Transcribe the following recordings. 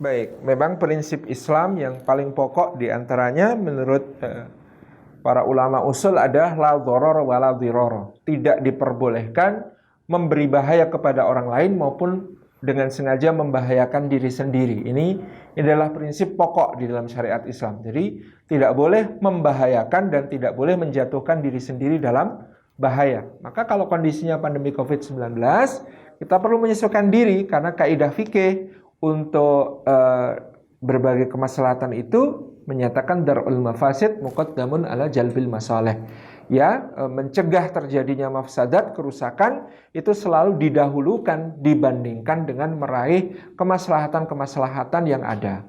Baik, memang prinsip Islam yang paling pokok diantaranya menurut para ulama usul adalah la dharara wa la dhirara. Tidak diperbolehkan memberi bahaya kepada orang lain maupun dengan sengaja membahayakan diri sendiri. Ini adalah prinsip pokok di dalam syariat Islam. Jadi tidak boleh membahayakan dan tidak boleh menjatuhkan diri sendiri dalam bahaya. Maka kalau kondisinya pandemi COVID-19, kita perlu menyesuaikan diri karena kaidah fikih untuk berbagai kemaslahatan itu menyatakan darul mafasid muqaddamun ala jalbil masalih. Ya, mencegah terjadinya mafsadat, kerusakan itu selalu didahulukan dibandingkan dengan meraih kemaslahatan-kemaslahatan yang ada.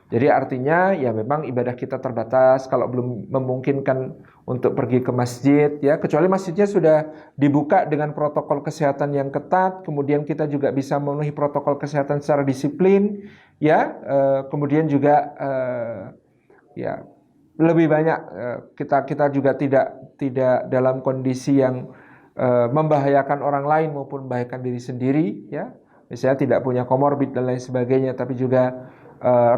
Jadi artinya ya memang ibadah kita terbatas kalau belum memungkinkan untuk pergi ke masjid ya, kecuali masjidnya sudah dibuka dengan protokol kesehatan yang ketat, kemudian kita juga bisa memenuhi protokol kesehatan secara disiplin ya, kemudian juga ya lebih banyak kita juga tidak dalam kondisi yang membahayakan orang lain maupun membahayakan diri sendiri ya, misalnya tidak punya komorbid dan lain sebagainya, tapi juga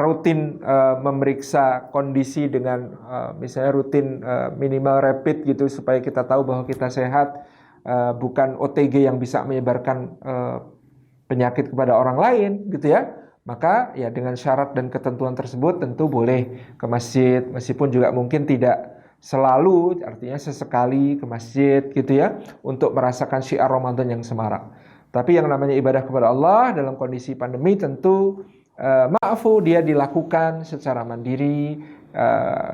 rutin memeriksa kondisi dengan misalnya rutin minimal rapid gitu supaya kita tahu bahwa kita sehat, bukan OTG yang bisa menyebarkan penyakit kepada orang lain gitu ya. Maka ya dengan syarat dan ketentuan tersebut tentu boleh ke masjid, meskipun juga mungkin tidak selalu, artinya sesekali ke masjid gitu ya, untuk merasakan syiar Ramadan yang semarak. Tapi yang namanya ibadah kepada Allah dalam kondisi pandemi tentu ma'fu dia dilakukan secara mandiri,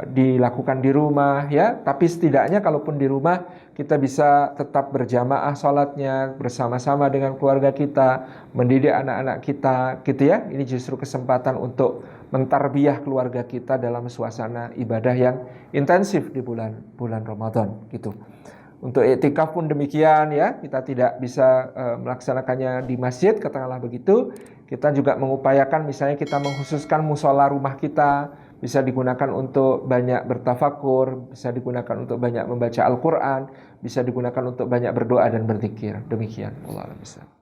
dilakukan di rumah ya, tapi setidaknya kalaupun di rumah kita bisa tetap berjamaah sholatnya bersama-sama dengan keluarga kita, mendidik anak-anak kita gitu ya. Ini justru kesempatan untuk mentarbiyah keluarga kita dalam suasana ibadah yang intensif di bulan Ramadan gitu. Untuk iktikaf pun demikian ya, kita tidak bisa melaksanakannya di masjid, katakanlah begitu. Kita juga mengupayakan misalnya kita mengkhususkan musola rumah kita, bisa digunakan untuk banyak bertafakur, bisa digunakan untuk banyak membaca Al-Quran, bisa digunakan untuk banyak berdoa dan berzikir. Demikian. Wallahu a'lam bishawab.